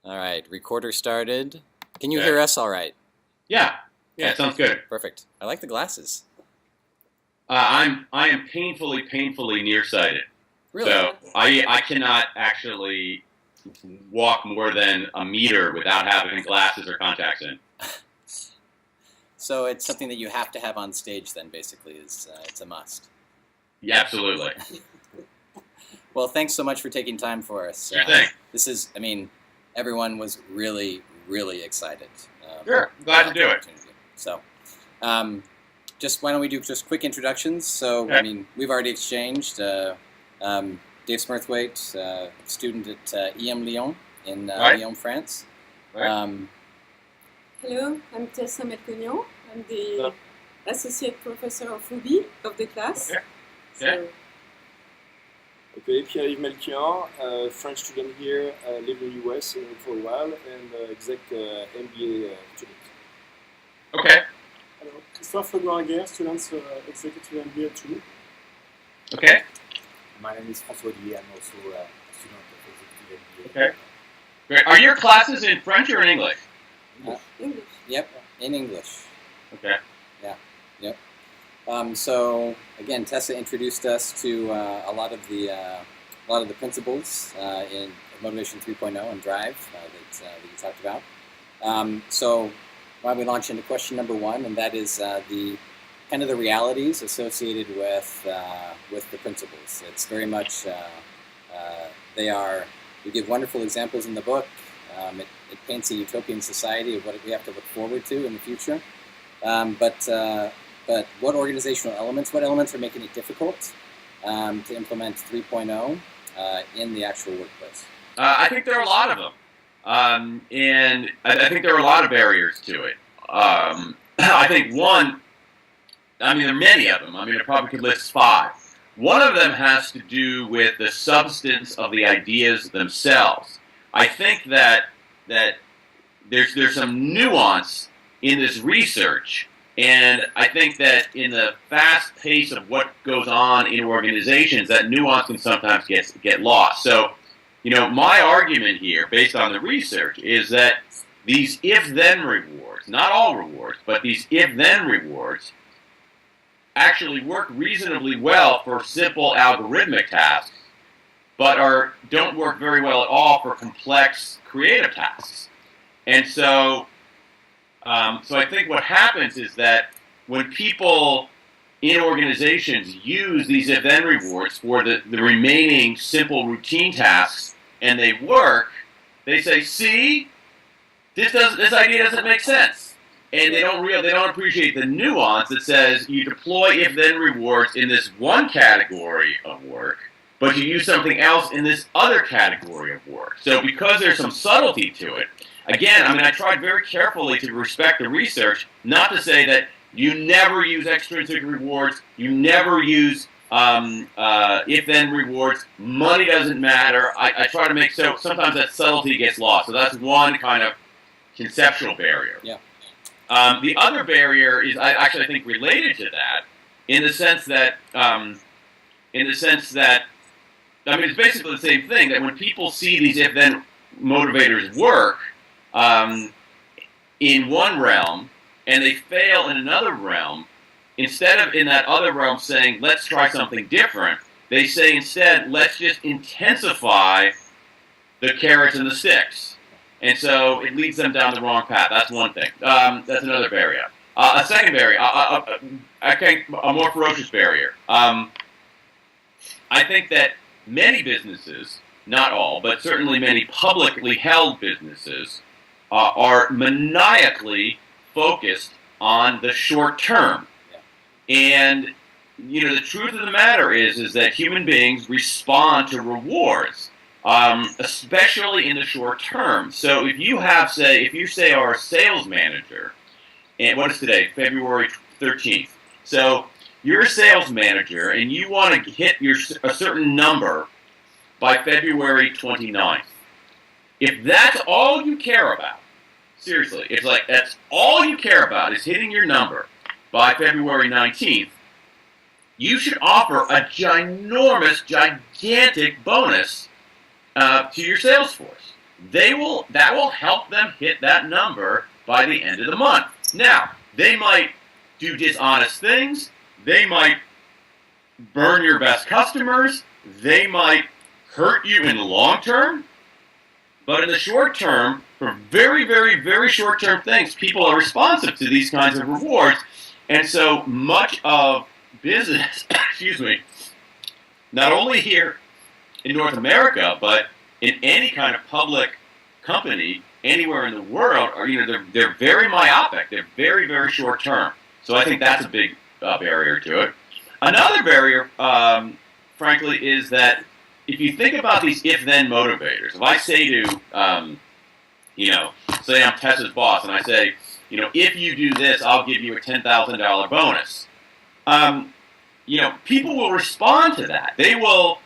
All right, recorder started. Can you Okay. hear us all right? Yeah. Yeah, sounds good. Perfect. I like the glasses. I am painfully nearsighted. Really? So I cannot actually walk more than a meter without having glasses or contacts in. So it's something that you have to have on stage then, basically, it's a must. Yeah, absolutely. Well, thanks so much for taking time for us. Sure thing. Everyone was really excited. Sure. Glad to about do the it. opportunity. So, just why don't we do just quick introductions? So, Okay. we've already exchanged. Dave Smurthwaite, student at EMLYON in Right. Lyon, France. Right. Hello, I'm Tessa Melconian. I'm the associate professor of Ruby of the class. Okay. So, Okay, Pierre-Yves Melchior, French student here, live in the US for a while, and exec MBA student. Okay. Alors, Christophe Legoraguer, students executive MBA too. Okay. My name is François Olivier. I'm also a student of executive MBA. Okay. Great. Are your classes in French or in English? English. Yep, in English. Okay. So again, Tessa introduced us to a lot of the principles in Motivation 3.0 and Drive that you talked about. So why don't we launch into question number one, and that is the realities associated with the principles. It's very much we give wonderful examples in the book. It paints a utopian society of what we have to look forward to in the future. But what organizational elements, what elements are making it difficult to implement 3.0 in the actual workplace? I think there are a lot of them. And I think there are a lot of barriers to it. I think one, there are many of them. I probably could list 5. One of them has to do with the substance of the ideas themselves. I think that there's some nuance in this research, and I think that in the fast pace of what goes on in organizations, that nuance can sometimes get lost. So, my argument here, based on the research, is that these if-then rewards, not all rewards, but these if-then rewards, actually work reasonably well for simple algorithmic tasks, but don't work very well at all for complex creative tasks. And so I think what happens is that when people in organizations use these if-then rewards for the remaining simple routine tasks and they work, they say, "See, this idea doesn't make sense," and they don't appreciate the nuance that says you deploy if-then rewards in this one category of work, but you use something else in this other category of work. So because there's some subtlety to it. Again, I tried very carefully to respect the research, not to say that you never use extrinsic rewards, you never use if-then rewards, money doesn't matter. I try to make so sometimes that subtlety gets lost. So that's one kind of conceptual barrier. Yeah. The other barrier is I think related to that, in the sense that it's basically the same thing, that when people see these if-then motivators work, in one realm, and they fail in another realm, instead of in that other realm saying, let's try something different, they say instead, let's just intensify the carrots and the sticks. And so it leads them down the wrong path. That's one thing. That's another barrier. A second barrier, a more ferocious barrier. I think that many businesses, not all, but certainly many publicly held businesses, are maniacally focused on the short term. And, the truth of the matter is that human beings respond to rewards, especially in the short term. So if you are a sales manager, and what is today? February 13th. So you're a sales manager and you want to hit a certain number by February 29th. If that's all you care about, seriously, it's like that's all you care about is hitting your number by February 19th, you should offer a gigantic bonus to your sales force. that will help them hit that number by the end of the month. Now, they might do dishonest things. They might burn your best customers. They might hurt you in the long term. But in the short term, for very, very, very short-term things, people are responsive to these kinds of rewards. And so much of business, excuse me, not only here in North America, but in any kind of public company anywhere in the world, are they're very myopic. They're very, very short-term. So I think that's a big barrier to it. Another barrier, frankly, is that if you think about these if-then motivators, if I say to, say I'm Tessa's boss, and I say, if you do this, I'll give you a $10,000 bonus. People will respond to that. They will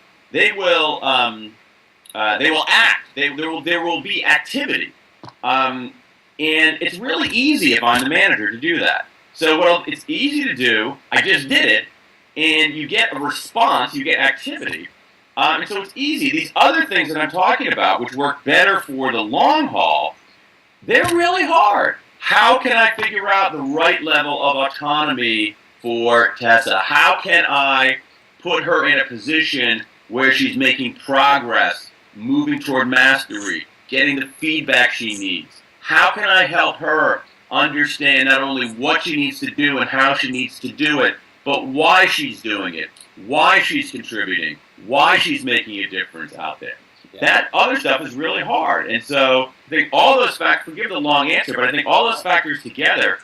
act. There will be activity, and it's really easy if I'm the manager to do that. So, it's easy to do. I just did it, and you get a response. You get activity. And so it's easy. These other things that I'm talking about, which work better for the long haul, they're really hard. How can I figure out the right level of autonomy for Tessa? How can I put her in a position where she's making progress, moving toward mastery, getting the feedback she needs? How can I help her understand not only what she needs to do and how she needs to do it, but why she's doing it, why she's contributing, why she's making a difference out there. Yeah. That other stuff is really hard. And so I think all those factors, forgive the long answer, but I think all those factors together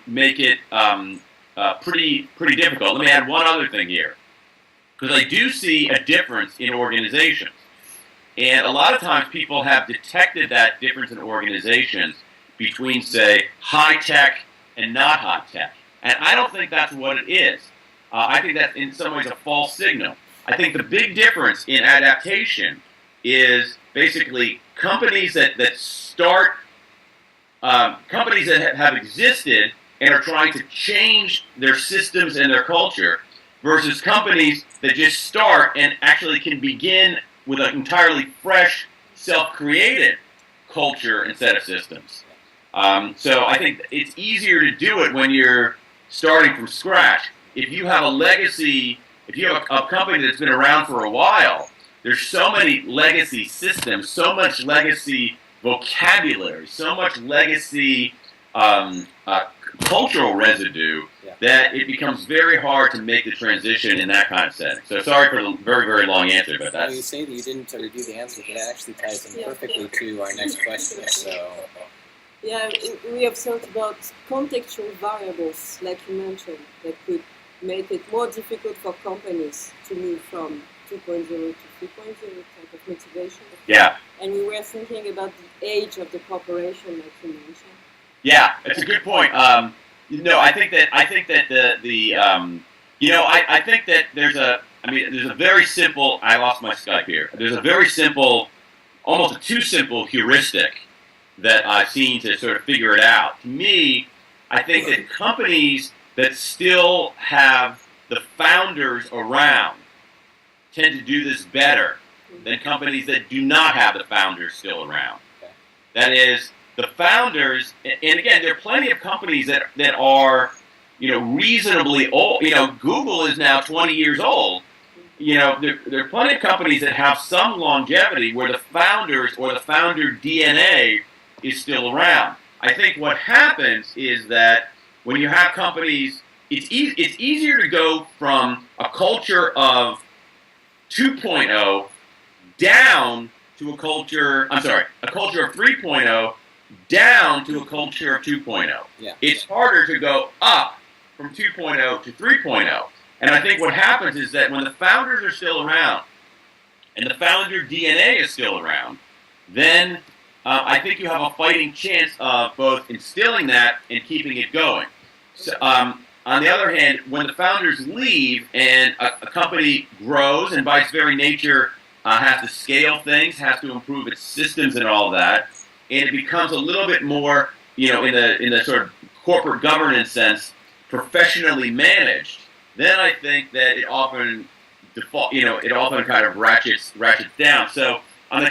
make it pretty difficult. Let me add one other thing here, because I do see a difference in organizations. And a lot of times people have detected that difference in organizations between, say, high-tech and not high-tech. And I don't think that's what it is. I think that's in some ways a false signal. I think the big difference in adaptation is basically companies that have existed and are trying to change their systems and their culture versus companies that just start and actually can begin with an entirely fresh, self-created culture and set of systems. So I think it's easier to do it when you're starting from scratch. If you have a legacy, if you have a company that's been around for a while, there's so many legacy systems, so much legacy vocabulary, so much legacy cultural residue that it becomes very hard to make the transition in that kind of setting. So sorry for the very, very long answer, but that's... You say that you didn't review the answer, but that actually ties in perfectly to our next question. So... Yeah, we have thought about contextual variables, like you mentioned, that could make it more difficult for companies to move from 2.0 to 3.0 type of motivation. Yeah. And we were thinking about the age of the corporation, like you mentioned. Yeah, it's a good point. I think that there's a very simple. I lost my Skype here. There's a very simple, almost a too simple heuristic that I've seen to sort of figure it out. To me, I think that companies that still have the founders around tend to do this better than companies that do not have the founders still around. That is, the founders, and again, there are plenty of companies that are, reasonably old. Google is now 20 years old. There are plenty of companies that have some longevity where the founders or the founder DNA is still around. I think what happens is that when you have companies, it's easier to go from a culture of 2.0 down to a culture of 3.0 down to a culture of 2.0. Yeah. It's harder to go up from 2.0 to 3.0. And I think what happens is that when the founders are still around and the founder DNA is still around, then I think you have a fighting chance of both instilling that and keeping it going. So, on the other hand, when the founders leave and a company grows and by its very nature has to scale things, has to improve its systems and all that, and it becomes a little bit more, in the sort of corporate governance sense, professionally managed, then I think that it often kind of ratchets down. So on the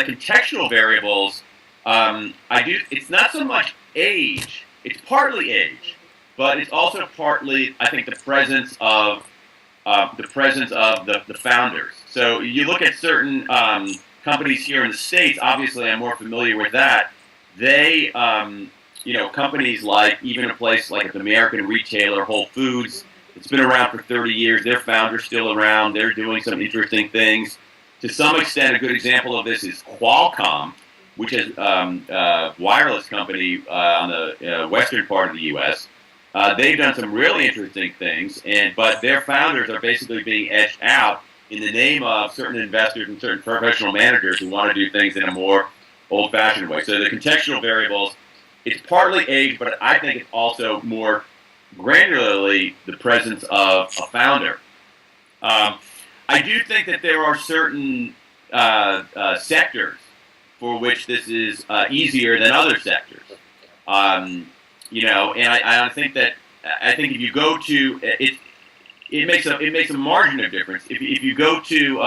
contextual variables, it's not so much age. It's partly age, but it's also partly, I think, the presence of the founders. So you look at certain companies here in the States. Obviously, I'm more familiar with that. They, companies like even a place like an American retailer, Whole Foods. It's been around for 30 years. Their founder's still around. They're doing some interesting things. To some extent, a good example of this is Qualcomm, which is a wireless company on the western part of the U.S. They've done some really interesting things, but their founders are basically being edged out in the name of certain investors and certain professional managers who want to do things in a more old-fashioned way. So the contextual variables, it's partly age, but I think it's also more granularly the presence of a founder. I do think that there are certain sectors for which this is easier than other sectors. And I think if you go to it makes a margin of difference if you go to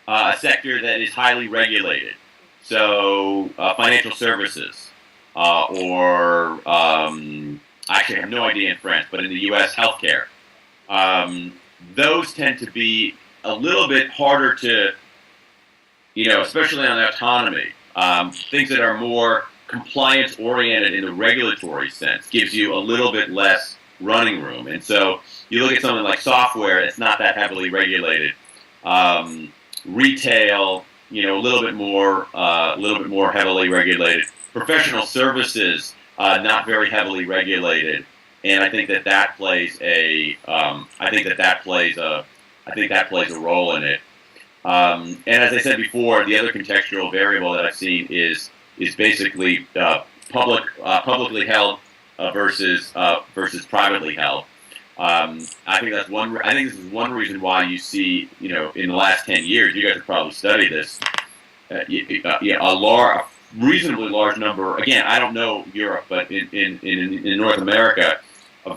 a sector that is highly regulated, so financial services or actually I have no idea in France, but in the U.S. healthcare, those tend to be a little bit harder to, especially on autonomy. Things that are more compliance-oriented in the regulatory sense gives you a little bit less running room. And so you look at something like software, it's not that heavily regulated. Retail, a little bit more heavily regulated. Professional services, not very heavily regulated. And I think that plays a role in it. And as I said before, the other contextual variable that I've seen is basically publicly held versus privately held. I think this is one reason why you see, in the last 10 years, you guys have probably studied this. A reasonably large number. Again, I don't know Europe, but in North America, a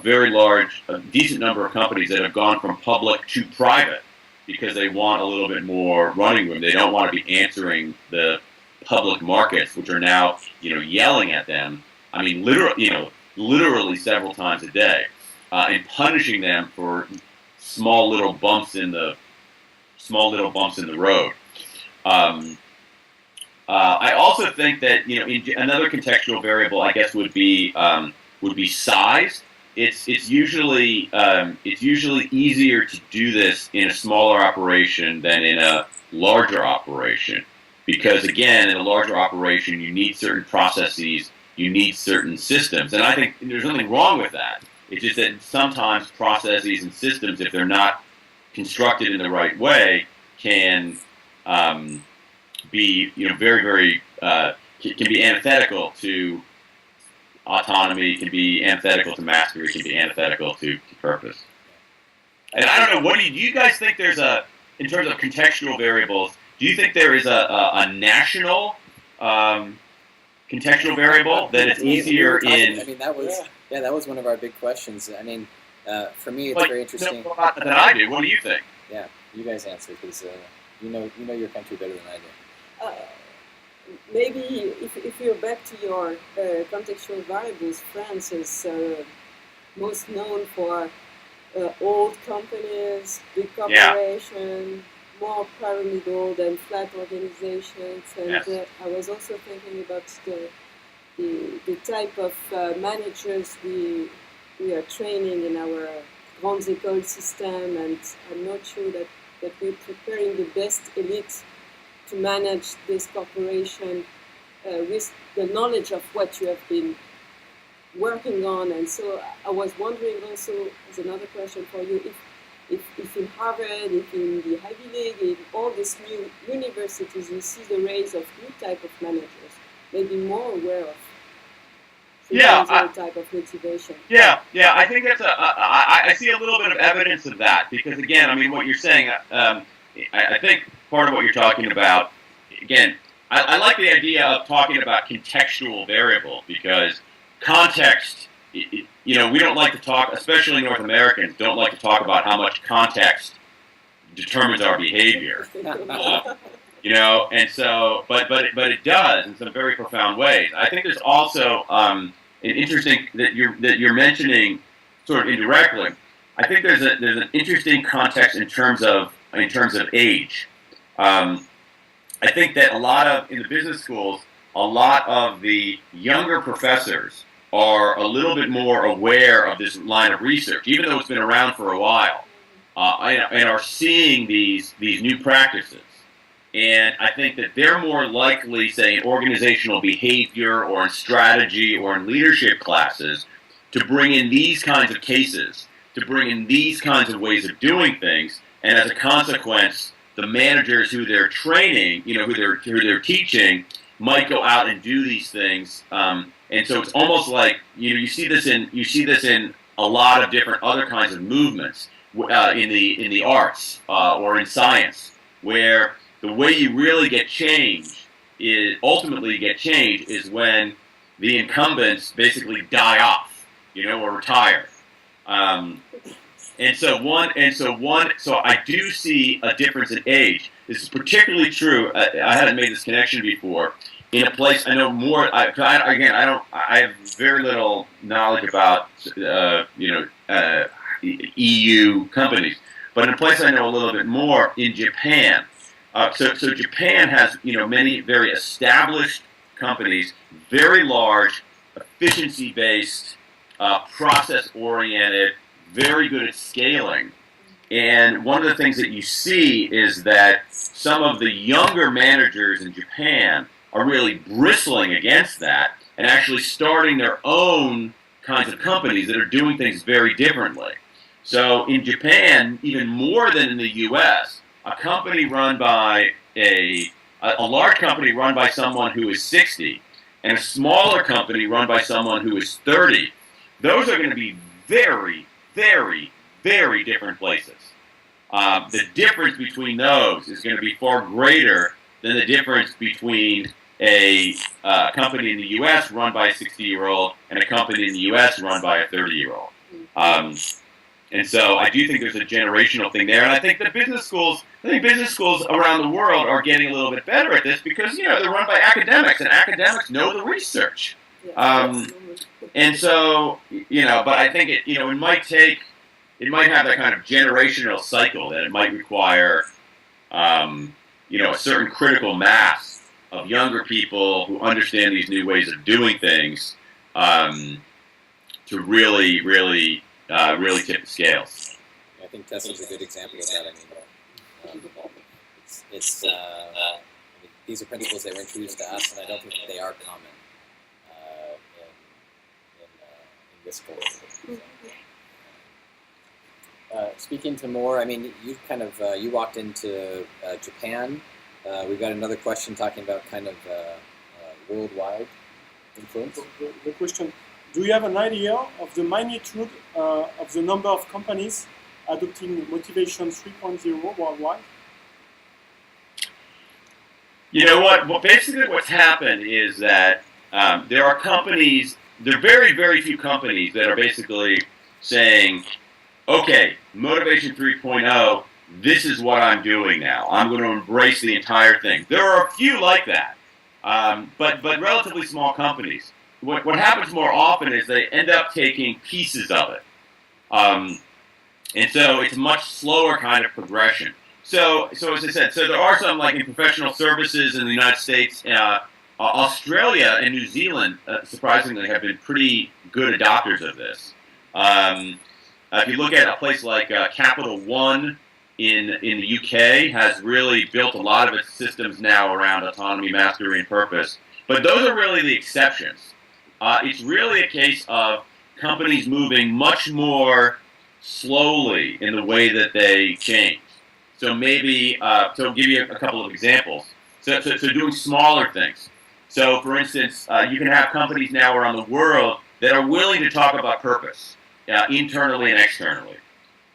decent number of companies that have gone from public to private because they want a little bit more running room. They don't want to be answering the public markets, which are now, yelling at them. I mean, literally several times a day, and punishing them for small little bumps in the road. I also think that another contextual variable, I guess, would be size. It's usually easier to do this in a smaller operation than in a larger operation, because again, in a larger operation, you need certain processes, you need certain systems, and I think there's nothing wrong with that. It's just that sometimes processes and systems, if they're not constructed in the right way, can be very, very can be antithetical to autonomy, can be antithetical to mastery, can be antithetical to purpose. And I don't know, do you guys think there's in terms of contextual variables, do you think there is a national contextual variable that it's easier in? I mean, that was one of our big questions. I mean, for me, it's very interesting. No, about that than I do. What do you think? Yeah, you guys answer, because you know your country better than I do. Maybe if you're back to your contextual variables, France is most known for old companies, big corporations, more pyramidal than flat organizations. And Yes. I was also thinking about the type of managers we are training in our Grandes Écoles system, and I'm not sure that we're preparing the best elites to manage this corporation with the knowledge of what you have been working on. And so I was wondering also, as another question for you, if in Harvard, if in the Ivy League, in all these new universities, you see the rise of new type of managers, maybe more aware of type of motivation. Yeah. I think that's I see a little bit of evidence of that, because again, I mean, what you're saying, I think part of what you're talking about, again, I like the idea of talking about contextual variable, because context, we don't like to talk, especially North Americans, don't like to talk about how much context determines our behavior. You know, and so, but it does in some very profound ways. I think there's also an interesting that you're mentioning sort of indirectly. I think there's an interesting context in terms of age. I think that in the business schools, a lot of the younger professors are a little bit more aware of this line of research, even though it's been around for a while, and are seeing these new practices. And I think that they're more likely, say, in organizational behavior or in strategy or in leadership classes, to bring in these kinds of cases, to bring in these kinds of ways of doing things, and as a consequence, the managers who they're training, you know, who they're teaching, might go out and do these things. And so it's almost like, you know, you see this in a lot of different other kinds of movements in the arts or in science, where the way you really ultimately get change is when the incumbents basically die off, you know, or retire. So I do see a difference in age. This is particularly true. I hadn't made this connection before. In a place I know more. I have very little knowledge about EU companies, but in a place I know a little bit more, in Japan. So Japan has, you know, many very established companies, very large, efficiency-based, process-oriented, very good at scaling. And one of the things that you see is that some of the younger managers in Japan are really bristling against that and actually starting their own kinds of companies that are doing things very differently. So in Japan, even more than in the U.S., a company run by a large company run by someone who is 60 and a smaller company run by someone who is 30, those are going to be very, very, very different places. The difference between those is going to be far greater than the difference between a company in the U.S. run by a 60-year-old and a company in the U.S. run by a 30-year-old. And so I do think there's a generational thing there, and I think business schools around the world are getting a little bit better at this because, you know, they're run by academics, and academics know the research. And so, you know, but I think it might have that kind of generational cycle that it might require, you know, a certain critical mass of younger people who understand these new ways of doing things to really tip the scales. I think Tesla's a good example of that. I mean, these are principles that were introduced to us, and I don't think that they are common in this course. Speaking to more, I mean, you walked into Japan. We've got another question talking about kind of worldwide influence. The question: do you have an idea of the magnitude of the number of companies adopting Motivation 3.0 worldwide? You know what? Well, basically what's happened is that there are very, very few companies that are basically saying, okay, Motivation 3.0, this is what I'm doing now. I'm going to embrace the entire thing. There are a few like that, but relatively small companies. What happens more often is they end up taking pieces of it. And so it's a much slower kind of progression. So as I said, there are some, like in professional services in the United States, Australia and New Zealand, surprisingly, have been pretty good adopters of this. If you look at a place like Capital One in the UK, has really built a lot of its systems now around autonomy, mastery, and purpose. But those are really the exceptions. It's really a case of companies moving much more slowly in the way that they change. So maybe, so I'll give you a couple of examples. So doing smaller things. So for instance, you can have companies now around the world that are willing to talk about purpose, internally and externally,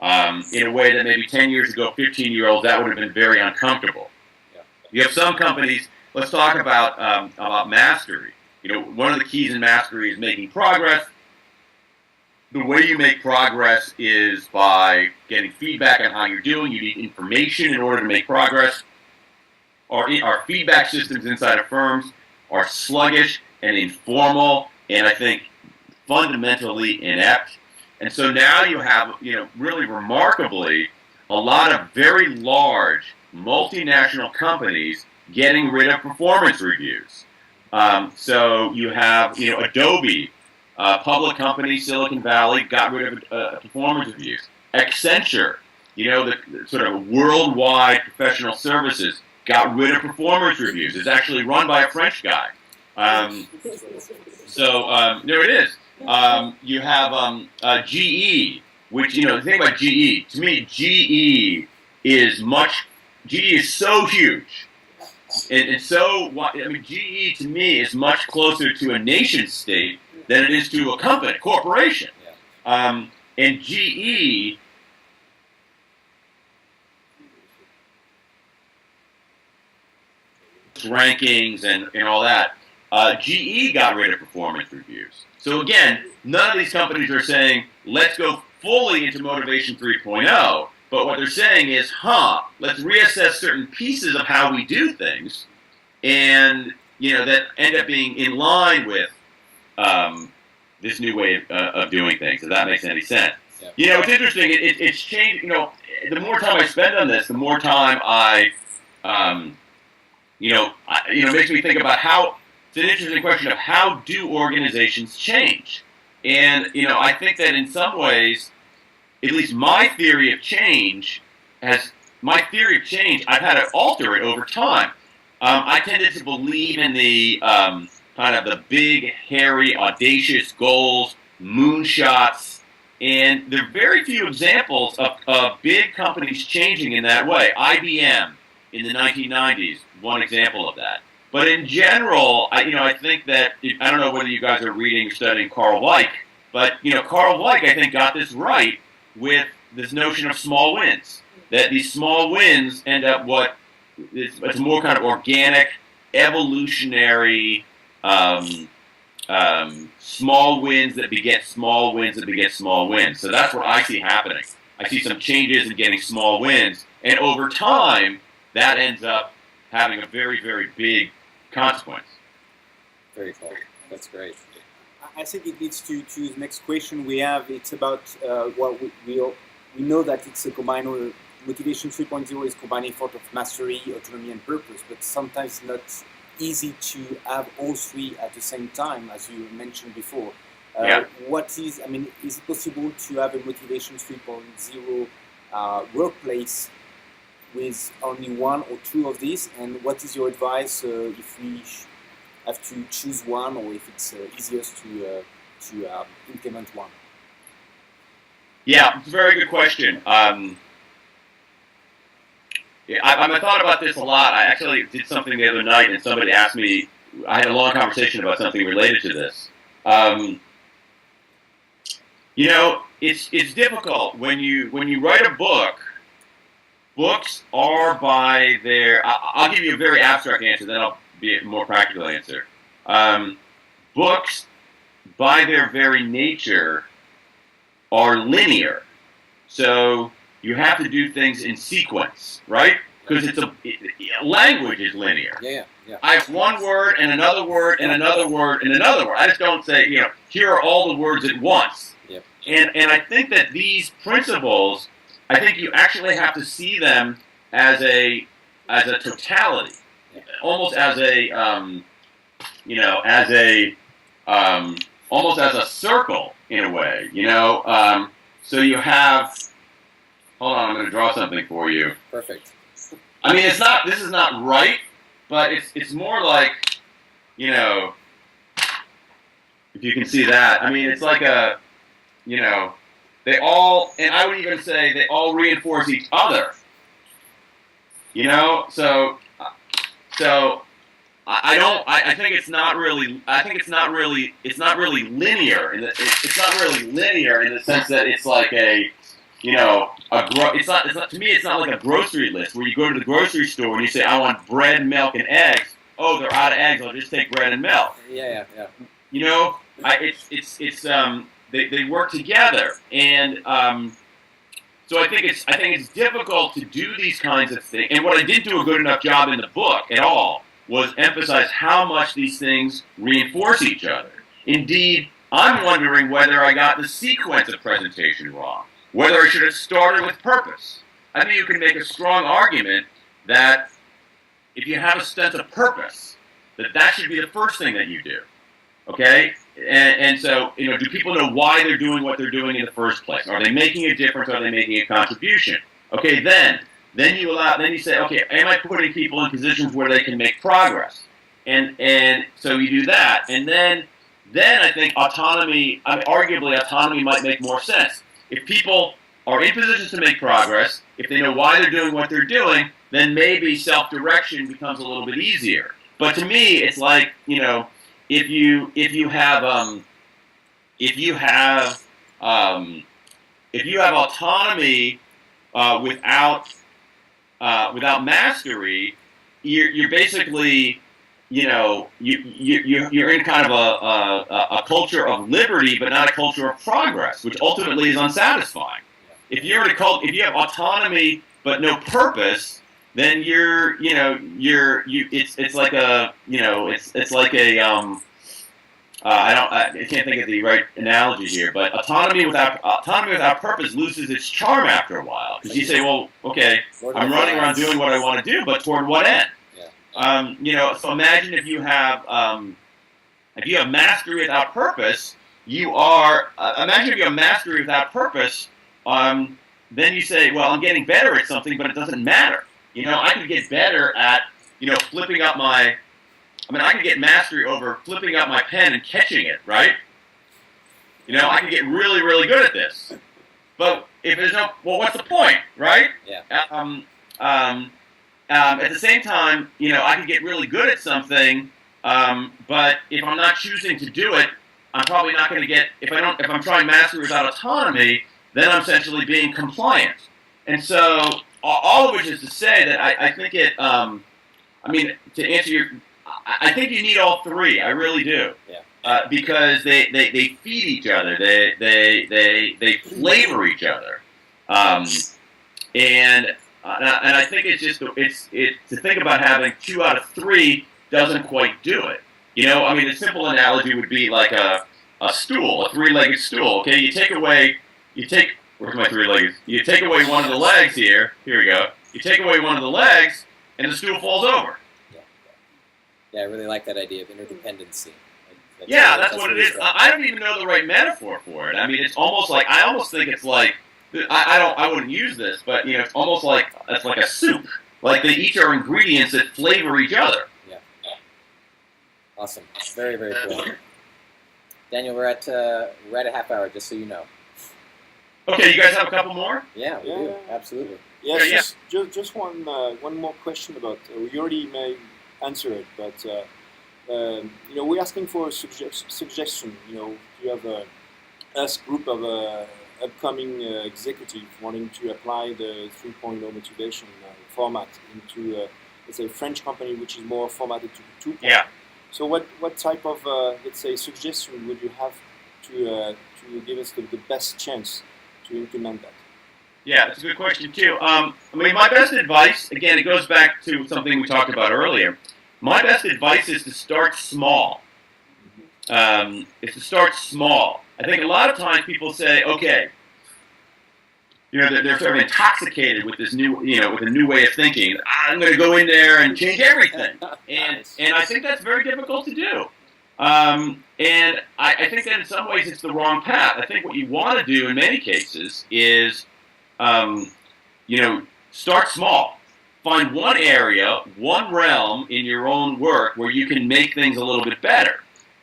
in a way that maybe 10 years ago, 15-year-olds, that would have been very uncomfortable. Yeah. You have some companies, let's talk about mastery. You know, one of the keys in mastery is making progress, the way you make progress is by getting feedback on how you're doing. You need information in order to make progress. Our feedback systems inside of firms are sluggish and informal, and I think fundamentally inept. And so now you have, really remarkably, a lot of very large multinational companies getting rid of performance reviews. So you have, Adobe, public company, Silicon Valley, got rid of performance reviews. Accenture, the sort of worldwide professional services, got rid of performance reviews. It's actually run by a French guy. There it is. You have GE, which, the thing about GE, to me, GE is so huge. And so, GE to me is much closer to a nation state than it is to a company, corporation. And GE rankings and all that. GE got rid of performance reviews. So again, none of these companies are saying, let's go fully into Motivation 3.0, but what they're saying is, let's reassess certain pieces of how we do things, and that end up being in line with this new way of doing things, if that makes any sense. Yeah. It's interesting, it's changed, the more time I spend on this, the more time it makes me think about how, it's an interesting question of how do organizations change? And, I think that in some ways, at least my theory of change, I've had to alter it over time. I tended to believe in the kind of the big, hairy, audacious goals, moonshots, and there are very few examples of big companies changing in that way. IBM in the 1990s, one example of that. But in general, I think that, I don't know whether you guys are reading or studying Carl Weick, but, Carl Weick, I think, got this right with this notion of small wins. That these small wins end up it's more kind of organic, evolutionary, small wins that beget small wins that beget small wins. So that's what I see happening. I see some changes in getting small wins, and over time, that ends up having a very, very big consequence. Very cool. That's great. I think it leads to the next question we have. It's about we know that it's a combined Motivation 3.0 is combining thought of mastery, autonomy, and purpose, but sometimes not easy to have all three at the same time, as you mentioned before. Is it possible to have a Motivation 3.0 workplace with only one or two of these? And what is your advice if we have to choose one, or if it's easiest to implement one? Yeah, it's a very good question. I thought about this a lot. I actually did something the other night, and somebody asked me. I had a long conversation about something related to this. It's difficult when you write a book. Books are by their. I'll give you a very abstract answer, then I'll be a more practical answer. Books, by their very nature, are linear. So you have to do things in sequence, right? Because language is linear. Yeah. I have one word and another word and another word and another word. I just don't say, here are all the words at once. Yep. And I think that these principles, I think you actually have to see them as a totality, almost as almost as a circle in a way, So you have. Hold on, I'm going to draw something for you. Perfect. I mean, this is not right, but it's more like, if you can see that. I mean, it's like they all, and I would even say they all reinforce each other. So I think it's not really linear, and it's not really linear in the sense that it's like it's not to me. It's not like a grocery list where you go to the grocery store and you say, "I want bread, milk, and eggs." Oh, they're out of eggs. I'll just take bread and milk. Yeah. they work together, and so I think it's difficult to do these kinds of things. And what I didn't do a good enough job in the book at all was emphasize how much these things reinforce each other. Indeed, I'm wondering whether I got the sequence of presentation wrong, whether I should have started with purpose. I think you can make a strong argument that if you have a sense of purpose, that should be the first thing that you do. Okay? And so, do people know why they're doing what they're doing in the first place? Are they making a difference? Are they making a contribution? Okay, then you say, okay, am I putting people in positions where they can make progress? And so you do that. And then I think arguably autonomy might make more sense. If people are in positions to make progress, if they know why they're doing what they're doing, then maybe self-direction becomes a little bit easier. But to me, it's like, if you have autonomy without mastery, you're basically, you're in kind of a culture of liberty, but not a culture of progress, which ultimately is unsatisfying. If you have autonomy but no purpose, then it's like a I can't think of the right analogy here, but autonomy without purpose loses its charm after a while, because you say, well, okay, I'm running around doing what I want to do, but toward what end? So imagine if you have mastery without purpose, then you say, well, I'm getting better at something, but it doesn't matter. I could get better at, I could get mastery over flipping up my pen and catching it, right? I could get really, really good at this. But if there's what's the point, right? Yeah. At the same time, I could get really good at something, but if I'm not choosing to do it, I'm probably not going to get. If I'm trying mastery without autonomy, then I'm essentially being compliant. And so, all of which is to say that I think it. To answer your, I think you need all three. I really do. Yeah. Because they feed each other. They flavor each other. And I think it's to think about having 2 out of 3 doesn't quite do it. A simple analogy would be like a stool, a 3-legged stool. Okay, where's my 3-legged? You take away one of the legs here. Here we go. You take away one of the legs, and the stool falls over. Yeah, I really like that idea of interdependency. That's what it is. I don't even know the right metaphor for it. It's almost like I think it's like I wouldn't use this, but it's almost like it's like a soup. Like they each are ingredients that flavor each other. Yeah. Awesome. Very, very cool. Daniel, we're at a half hour, just so you know. Okay, you guys have a couple more? Yeah, we do. Absolutely. Yes, just one more question about. We already may answer it, but we're asking for a suggestion. You have a group of upcoming executives wanting to apply the 3.0 motivation format into, let's say, a French company which is more formatted to 2.0. Yeah. So what type of, let's say, suggestion would you have to give us the best chance to implement that? Yeah, that's a good question, too. My best advice, again, it goes back to something we talked about earlier. My best advice is to start small. I think a lot of times people say, okay, they're sort of intoxicated with this new, with a new way of thinking. I'm going to go in there and change everything. And I think that's very difficult to do. And I think that in some ways it's the wrong path. I think what you want to do in many cases is, start small. Find one area, one realm in your own work where you can make things a little bit better.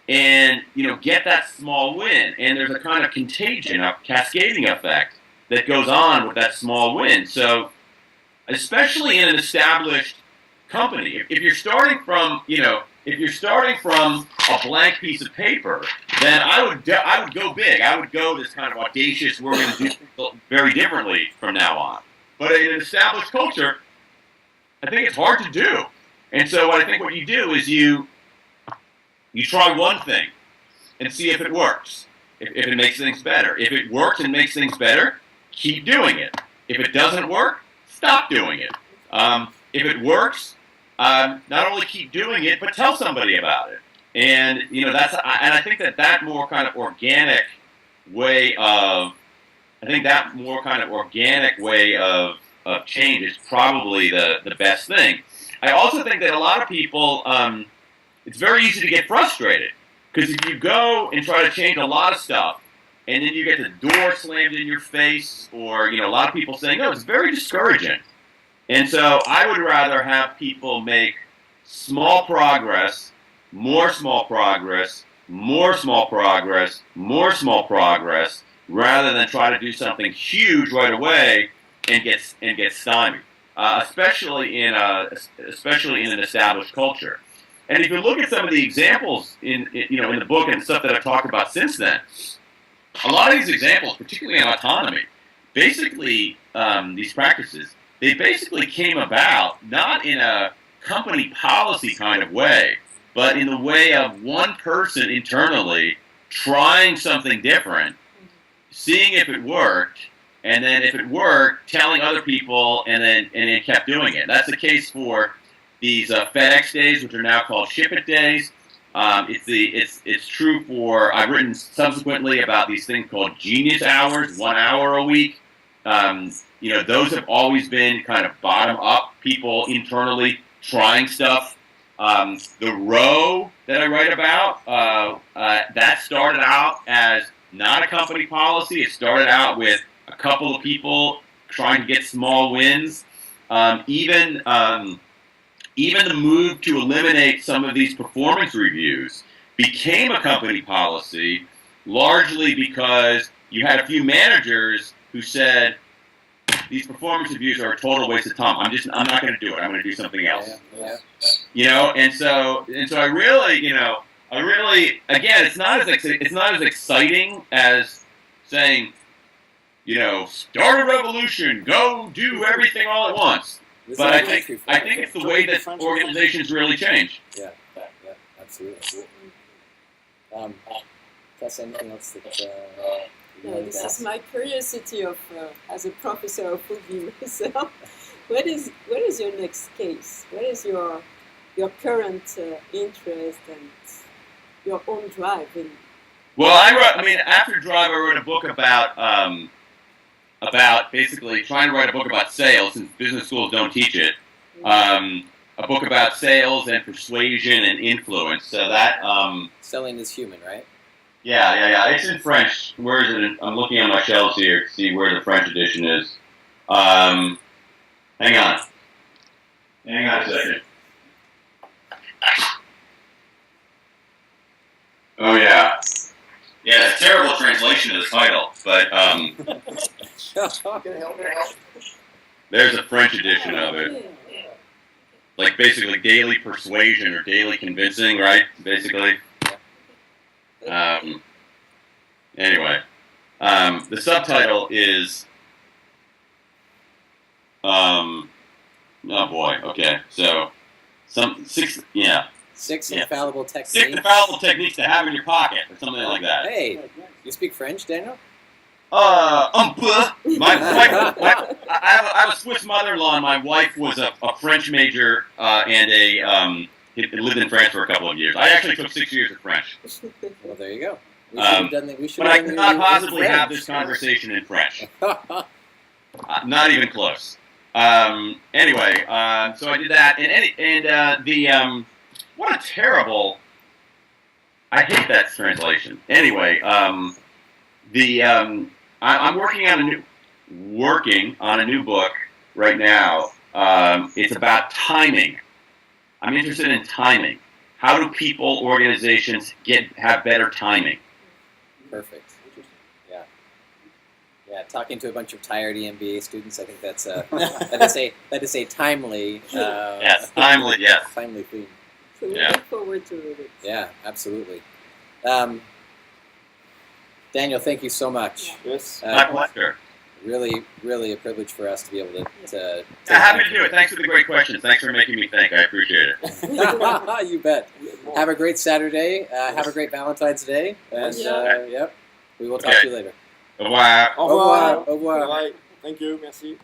And, get that small win. And there's a kind of contagion, a cascading effect that goes on with that small win. So, especially in an established company, if you're starting from, a blank piece of paper, then I would go big. I would go this kind of audacious, we're going to do things very differently from now on. But in an established culture, I think it's hard to do. And so what you do is you try one thing and see if it works. if it makes things better. If it works and makes things better, keep doing it. If it doesn't work, stop doing it. If it works, not only keep doing it, but tell somebody about it. And I think that more kind of organic way of change is probably the best thing. I also think that a lot of people, it's very easy to get frustrated, because if you go and try to change a lot of stuff, and then you get the door slammed in your face, or a lot of people saying, "Oh, it's very discouraging." And so I would rather have people make small progress, more small progress, more small progress, more small progress, rather than try to do something huge right away and get stymied, especially in an established culture. And if you look at some of the examples in the book and stuff that I've talked about since then, a lot of these examples, particularly in autonomy, basically these practices, they basically came about not in a company policy kind of way, but in the way of one person internally trying something different, seeing if it worked, and then if it worked, telling other people, and then kept doing it. That's the case for these FedEx days, which are now called Ship It days. It's true for, I've written subsequently about these things called genius hours, 1 hour a week. Those have always been kind of bottom up, people internally trying stuff. The row that I write about, that started out as not a company policy. It started out with a couple of people trying to get small wins. Even the move to eliminate some of these performance reviews became a company policy, largely because you had a few managers who said, "These performance reviews are a total waste of time. I'm not going to do it. I'm going to do something else." And so I really, again, it's not as exciting as saying, start a revolution, go do everything all at once. But I think it's the way that organizations really change. Yeah, absolutely. Tessa, anything else that you wanted This to is ask? my curiosity as a professor of rugby myself. What is your next case? What is your current interest and your own drive in? Well, after Drive, I wrote a book about basically trying to write a book about sales, since business schools don't teach it. A book about sales and persuasion and influence. So that Selling is human, right? yeah. It's in French. Where is it? I'm looking on my shelves here to see where the French edition is. Hang on a second. Oh yeah. Yeah, it's a terrible translation of the title, but there's a French edition of it. Like basically daily persuasion or daily convincing, right? Basically. Anyway, the subtitle is, oh boy, okay, so Six infallible techniques. 6 infallible techniques to have in your pocket, or something like that. Hey, you speak French, Daniel? I have a Swiss mother-in-law, and my wife was a French major and lived in France for a couple of years. I actually took 6 years of French. Well, there you go. We should have done that. But I could not possibly have this conversation in French. Not even close. Anyway, so I did that, and what a terrible. I hate that translation. Anyway, I'm working on a new book right now. It's about timing. I'm interested in timing. How do people, organizations have better timing? Perfect. Yeah. Talking to a bunch of tired EMBA students, I think that's that is a timely. Yes, timely. Yes. Timely theme. So we Yeah. look forward to it. Yeah, absolutely. Daniel, thank you so much. Yes. My pleasure. Really, really a privilege for us to be able to Happy to do it. Thanks for the great questions. Thanks for making me think. I appreciate it. You bet. Have a great Saturday. Have a great Valentine's Day. And, Yeah. yep. We will talk to you later. Au revoir. Au revoir. Au revoir. Bye. Thank you. Merci.